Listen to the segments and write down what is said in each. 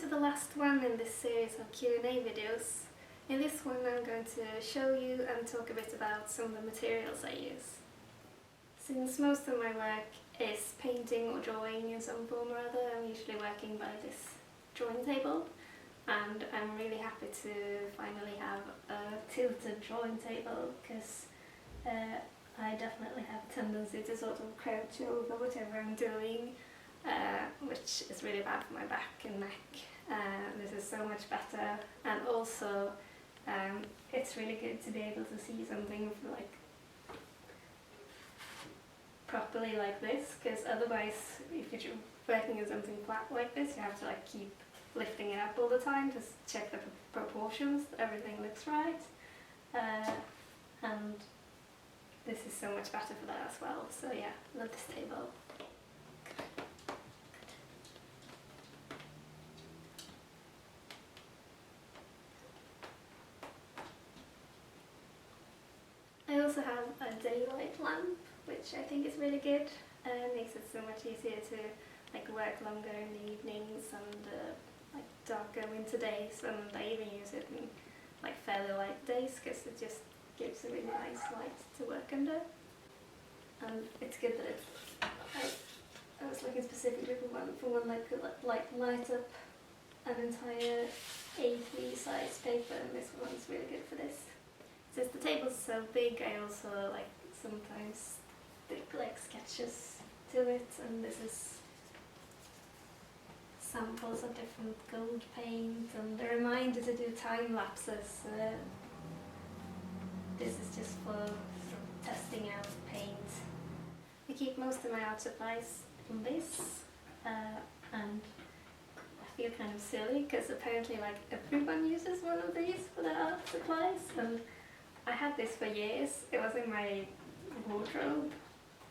to the last one in this series of Q&A videos. In this one I'm going to show you and talk a bit about some of the materials I use. Since most of my work is painting or drawing in some form or other, I'm usually working by this drawing table, and I'm really happy to finally have a tilted drawing table because I definitely have a tendency to sort of crouch over whatever I'm doing, which is really bad for my back and neck. This is so much better, and also it's really good to be able to see something like properly like this, because otherwise if you're working on something flat like this you have to like keep lifting it up all the time to check the proportions, everything looks right, and this is so much better for that as well. So yeah, love this table. I also have a daylight lamp, which I think is really good. Makes it so much easier to like work longer in the evenings and like darker winter days, and I even use it in like fairly light days because it just gives a really nice light to work under. And it's good that it's, I was looking specifically for one that could like light up an entire A3 size paper, and this one's really good for this. Since the table's so big, I also like sometimes stick like sketches to it, and this is samples of different gold paint and a reminder to do time lapses. This is just for sort of testing out paint. I keep most of my art supplies in this, and I feel kind of silly because apparently like everyone uses one of these for their art supplies, and I had this for years. It was in my wardrobe.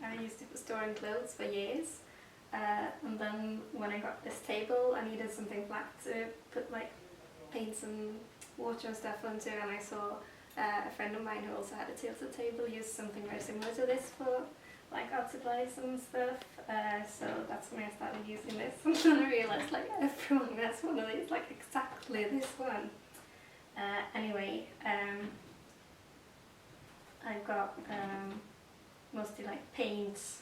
I used it for storing clothes for years, and then when I got this table I needed something flat to put like paints and water and stuff onto, and I saw a friend of mine who also had a tilted table use something very similar to this for like art supplies and stuff, so that's when I started using this, and then I realised like everyone has one of these, like exactly this one. Anyway, I've got mostly like paints,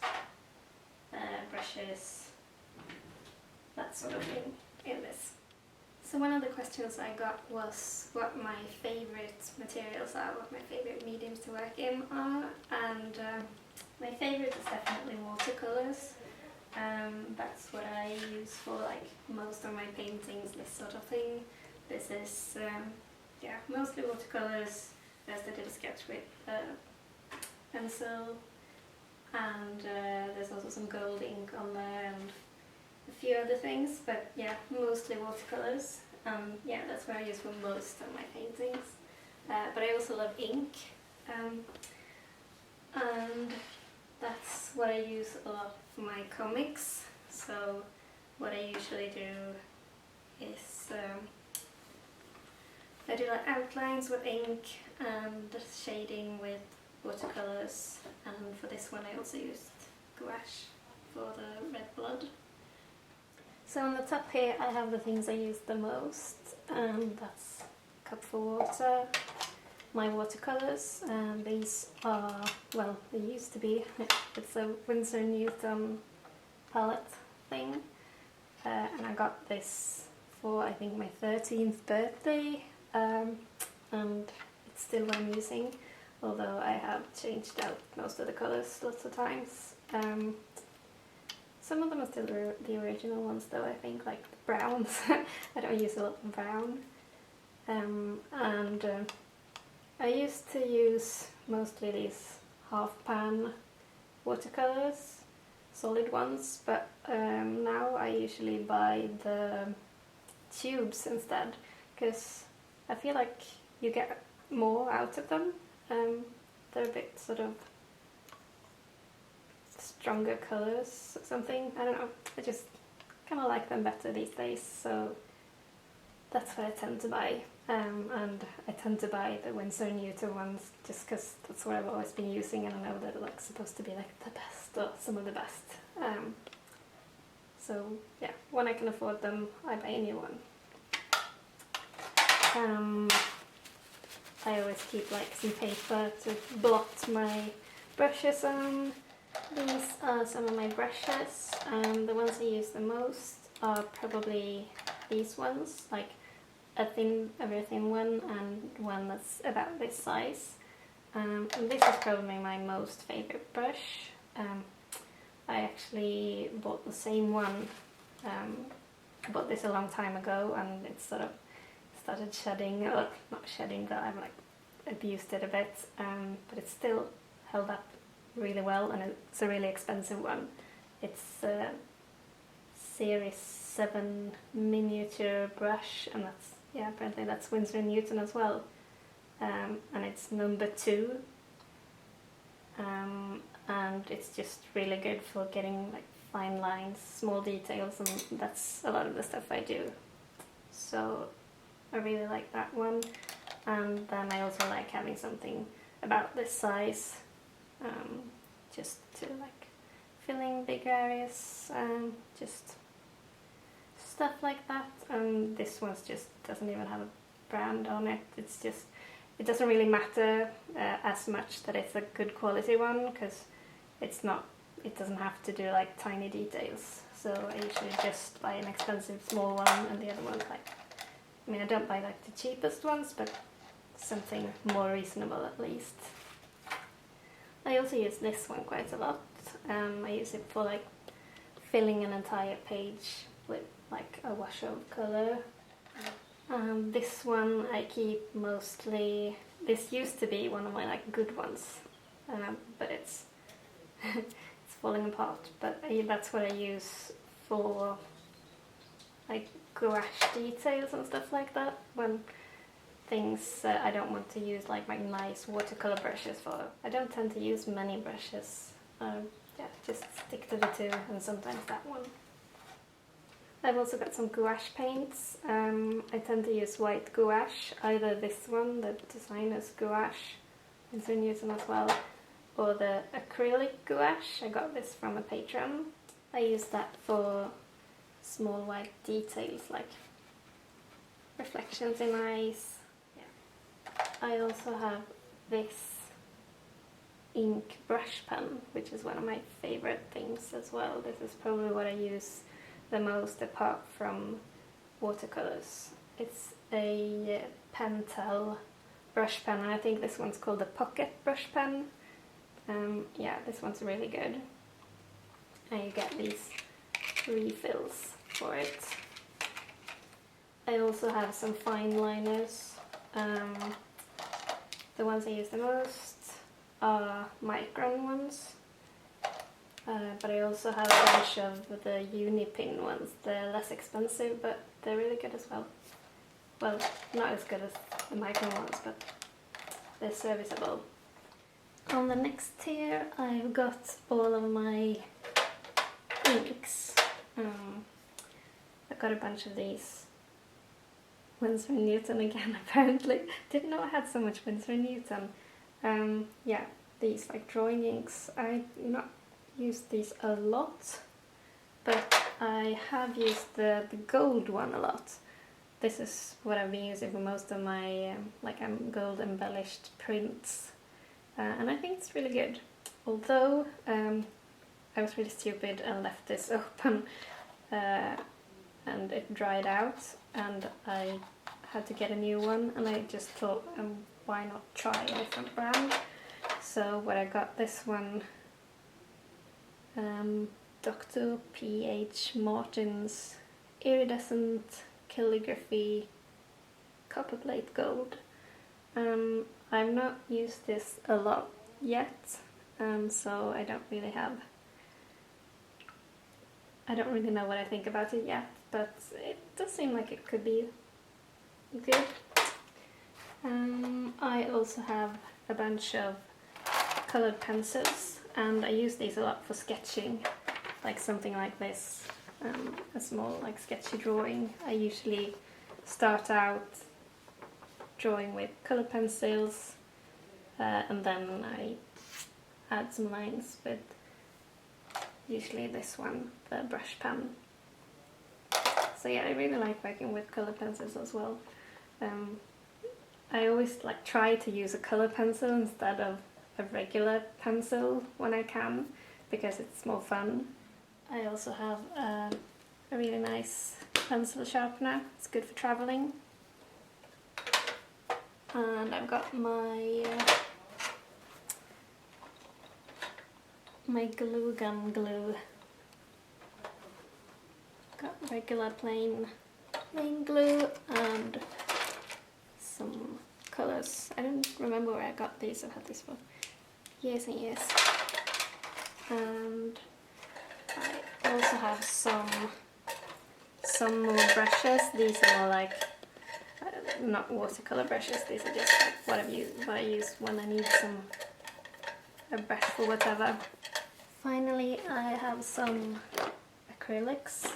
brushes, that sort of thing in this. So one of the questions I got was what my favourite materials are, what my favourite mediums to work in are, and my favourite is definitely watercolours. That's what I use for like most of my paintings, this sort of thing. This is yeah, mostly watercolours. First I did a sketch with pencil, and there's also some gold ink on there and a few other things, but yeah, mostly watercolours. Yeah, that's what I use for most of my paintings. But I also love ink, and that's what I use a lot for my comics. So what I usually do is I do like outlines with ink and shading with watercolours, and for this one I also used gouache for the red blood. So on the top here I have the things I use the most, and that's a cup for water, my watercolours, and these are, well, they used to be, it's a Winsor & Newton palette thing, and I got this for I think my 13th birthday, and it's still what I'm using, although I have changed out most of the colours lots of times. Some of them are still the original ones though, I think, like the browns. I don't use a lot of brown. I used to use mostly these half-pan watercolours, solid ones, but now I usually buy the tubes instead, because I feel like you get more out of them. They're a bit sort of stronger colours or something, I don't know, I just kind of like them better these days, so that's what I tend to buy. And I tend to buy the Winsor & Newton ones just because that's what I've always been using, and I know they're like supposed to be like the best, or some of the best. So yeah, when I can afford them I buy a new one. I always keep like some paper to blot my brushes on. These are some of my brushes. The ones I use the most are probably these ones, like a very thin one and one that's about this size. And this is probably my most favorite brush. I actually bought the same one. I bought this a long time ago, and it sort of started shedding, or not shedding, but I've like abused it a bit, but it's still held up really well, and it's a really expensive one. It's a Series 7 miniature brush, and that's, yeah, apparently that's Winsor & Newton as well, and it's number 2, and it's just really good for getting like fine lines, small details, and that's a lot of the stuff I do. So I really like that one, and then I also like having something about this size, just to like fill in big areas, just stuff like that. And this one just doesn't even have a brand on it. It's just, it doesn't really matter as much that it's a good quality one, because it doesn't have to do like tiny details. So I usually just buy an expensive small one, and the other one's like, I mean, I don't buy like the cheapest ones, but something more reasonable at least. I also use this one quite a lot. I use it for like filling an entire page with like a wash of colour. This one I keep mostly, this used to be one of my like good ones, but it's it's falling apart, but that's what I use for like gouache details and stuff like that, when things I don't want to use like my nice watercolor brushes for. I don't tend to use many brushes, yeah, just stick to the 2 and sometimes that one. I've also got some gouache paints. I tend to use white gouache, either this one, the designer's gouache, Winsor & Newton as well, or the acrylic gouache. I got this from a patron. I use that for small white details like reflections in eyes. Yeah. I also have this ink brush pen, which is one of my favorite things as well. This is probably what I use the most apart from watercolors. It's a Pentel brush pen, and I think this one's called a pocket brush pen. Yeah, this one's really good. And you get these refills for it. I also have some fine liners. The ones I use the most are micron ones, but I also have a bunch of the Unipin ones. They're less expensive, but they're really good as well. Well, not as good as the micron ones, but they're serviceable. On the next tier I've got all of my inks. I've got a bunch of these. Winsor & Newton again, apparently. Didn't know I had so much Winsor & Newton. Yeah, these like drawing inks. I've not used these a lot, but I have used the gold one a lot. This is what I've been using for most of my gold embellished prints, and I think it's really good. Although I was really stupid and left this open, and it dried out, and I had to get a new one, and I just thought, why not try a different brand? So what I got, this one, Dr. P.H. Martin's Iridescent Calligraphy Copperplate Gold. I've not used this a lot yet, so I don't really know what I think about it yet, but it does seem like it could be good. I also have a bunch of colored pencils, and I use these a lot for sketching, like something like this, a small like sketchy drawing. I usually start out drawing with colored pencils, and then I add some lines with usually this one, the brush pen. So yeah, I really like working with colored pencils as well. I always like try to use a colour pencil instead of a regular pencil when I can, because it's more fun. I also have a really nice pencil sharpener. It's good for travelling. And I've got my my glue gun glue. Got regular plain glue and some colours. I don't remember where I got these. I've had these for years and years. And I also have some more brushes. These are more like not watercolor brushes. These are just like what I use when I need a brush for whatever. Finally, I have some acrylics,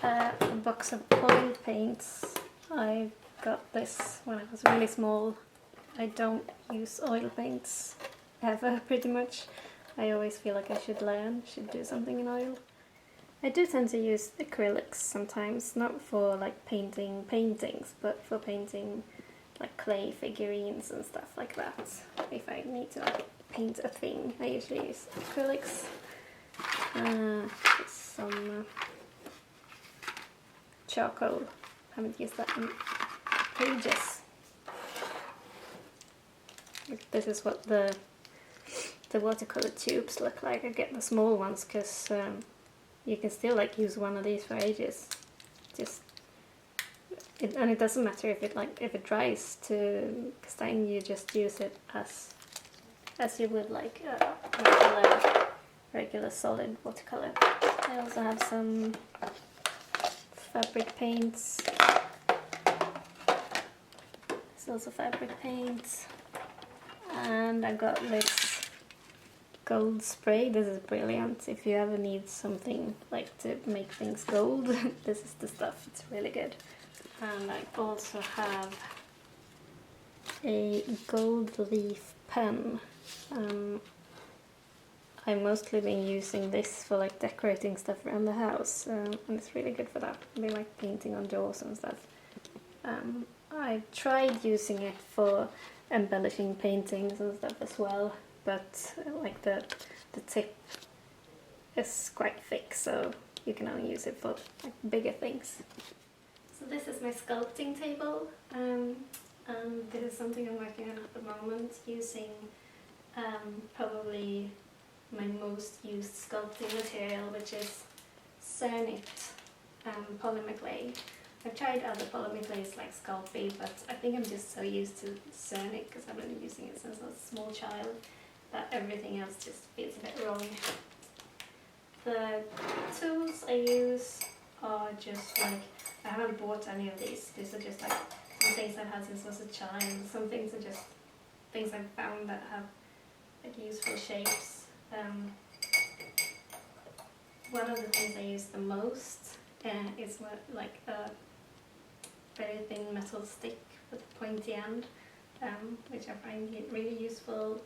a box of oil paints. I got this when I was really small. I don't use oil paints ever, pretty much. I always feel like I should do something in oil. I do tend to use acrylics sometimes, not for like painting paintings, but for painting like clay figurines and stuff like that. If I need to like paint a thing, I usually use acrylics. Some charcoal. Haven't used that in ages. This is what the watercolor tubes look like. I get the small ones because you can still like use one of these for ages. And it doesn't matter if it dries to, because then you just use it as you would like a regular solid watercolor. I also have some fabric paints. There's also fabric paints, and I got this gold spray. This is brilliant if you ever need something like to make things gold. This is the stuff. It's really good. And I also have a gold leaf pen. I've mostly been using this for like decorating stuff around the house, and it's really good for that. I mean, like painting on doors and stuff. I tried using it for embellishing paintings and stuff as well, but like the tip is quite thick, so you can only use it for like bigger things. So this is my sculpting table, and this is something I'm working on at the moment, using probably my most used sculpting material, which is Cernit polymer clay. I've tried other polymer clays like Sculpting, but I think I'm just so used to Cernit because I've been using it since I was a small child that everything else just feels a bit wrong. The tools I use are just like, I haven't bought any of these. These are just like some things I've had since I was a child. Some things are just things I've found that have like useful shapes. One of the things I use the most is like a very thin metal stick with a pointy end, which I find really useful.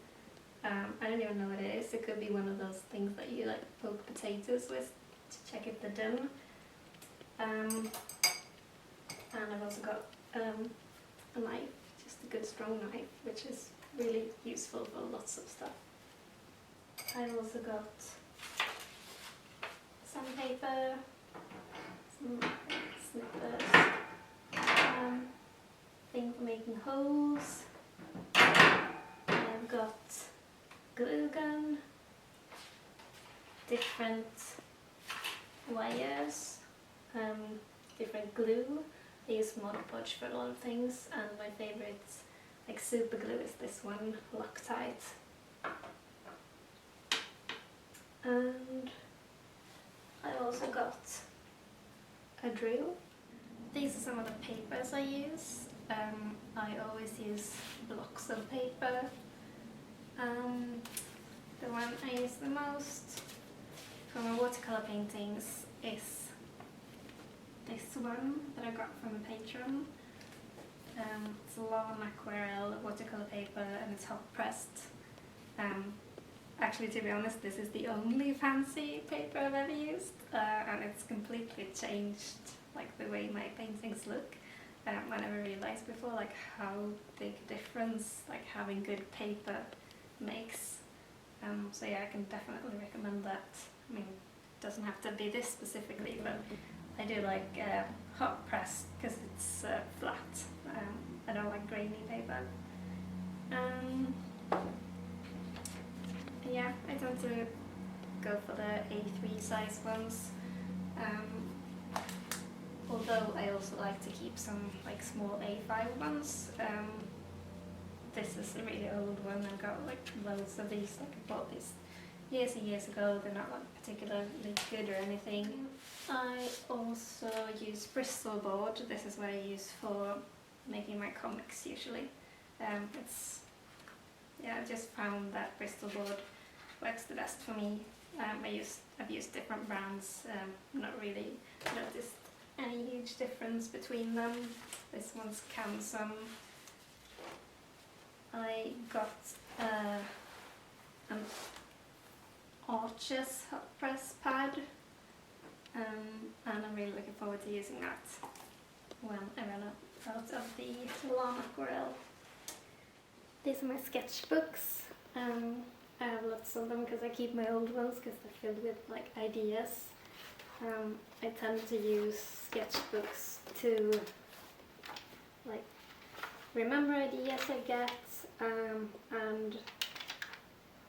I don't even know what it is. It could be one of those things that you like poke potatoes with to check if they're done. And I've also got a knife, just a good strong knife, which is really useful for lots of stuff. I've also got sandpaper, some snippers, thing for making holes. I've got glue gun, different wires, different glue. I use Mod Podge for a lot of things, and my favourite like super glue is this one, Loctite. And I also got a drill. These are some of the papers I use. I always use blocks of paper. The one I use the most for my watercolor paintings is this one that I got from a patron. It's a long aquarelle watercolor paper and it's hot pressed. Actually, to be honest, this is the only fancy paper I've ever used, and it's completely changed like the way my paintings look. I never realised before like how big a difference like having good paper makes. So yeah, I can definitely recommend that. I mean, it doesn't have to be this specifically, but I do like hot press because it's flat. I don't like grainy paper. Yeah, I tend to go for the A3 size ones. Although I also like to keep some like small A5 ones. This is a really old one. I've got like loads of these. Like I bought these years and years ago. They're not like particularly good or anything. I also use Bristol board. This is what I use for making my comics usually. I've just found that Bristol board works the best for me. I've used different brands. Not really noticed any huge difference between them. This one's Canson. I got an Arches hot press pad, and I'm really looking forward to using that when I run out of the Lawn Aquarelle. These are my sketchbooks. I have lots of them because I keep my old ones because they're filled with like ideas. I tend to use sketchbooks to like remember ideas I get, and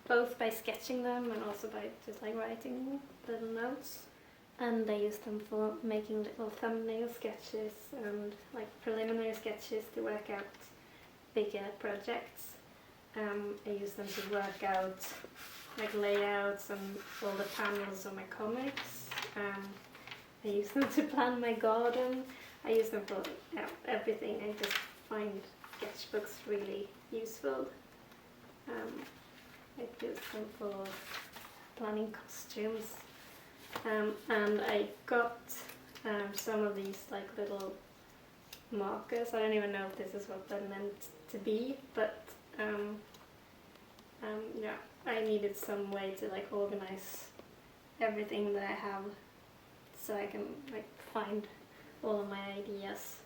both by sketching them and also by just like writing little notes. And I use them for making little thumbnail sketches and like preliminary sketches to work out bigger projects. I use them to work out like layouts and all the panels of my comics. I use them to plan my garden. I use them for everything. I just find sketchbooks really useful. I use them for planning costumes. And I got some of these like little markers. I don't even know if this is what they're meant to be, but yeah, I needed some way to like organize everything that I have so I can like find all of my ideas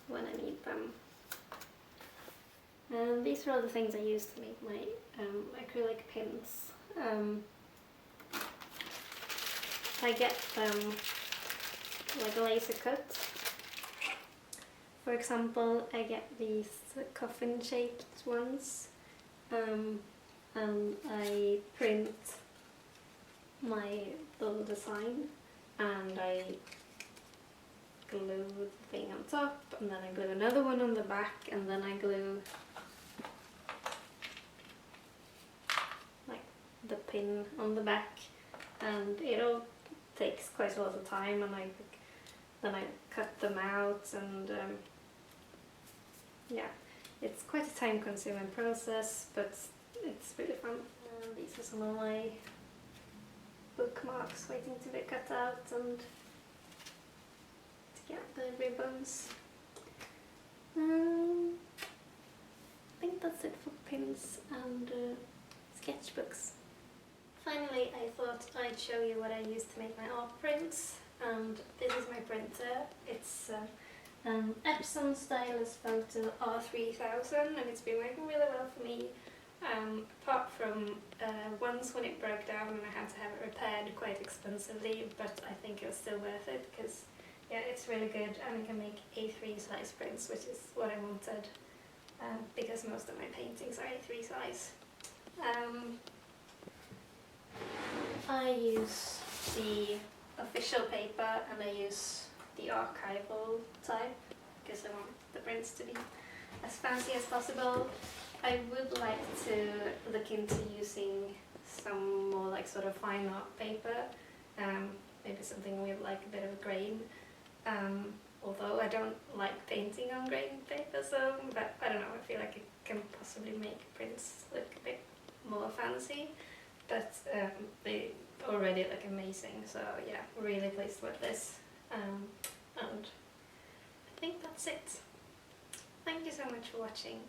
when I need them. And these are all the things I use to make my acrylic pins. I get them like laser cut. For example, I get these coffin shaped ones, and I print my little design and I glue the thing on top, and then I glue another one on the back, and then I glue like the pin on the back, and it all takes quite a lot of time, and then I cut them out, and yeah, it's quite a time-consuming process, but it's really fun. These are some of my bookmarks waiting to be cut out and to get the ribbons. I think that's it for pins and sketchbooks. Finally, I thought I'd show you what I use to make my art prints, and this is my printer. It's an Epson Stylus Photo R3000, and it's been working really well for me, apart from once when it broke down and I had to have it repaired quite expensively, but I think it was still worth it because yeah, it's really good, and I can make A3 size prints, which is what I wanted, because most of my paintings are A3 size. I use the official paper and I use the archival type because I want the prints to be as fancy as possible. I would like to look into using some more like sort of fine art paper, maybe something with like a bit of a grain, although I don't like painting on grain paper, so, but I don't know, I feel like it can possibly make prints look a bit more fancy, but they already look amazing, so yeah, really pleased with this, and I think that's it. Thank you so much for watching.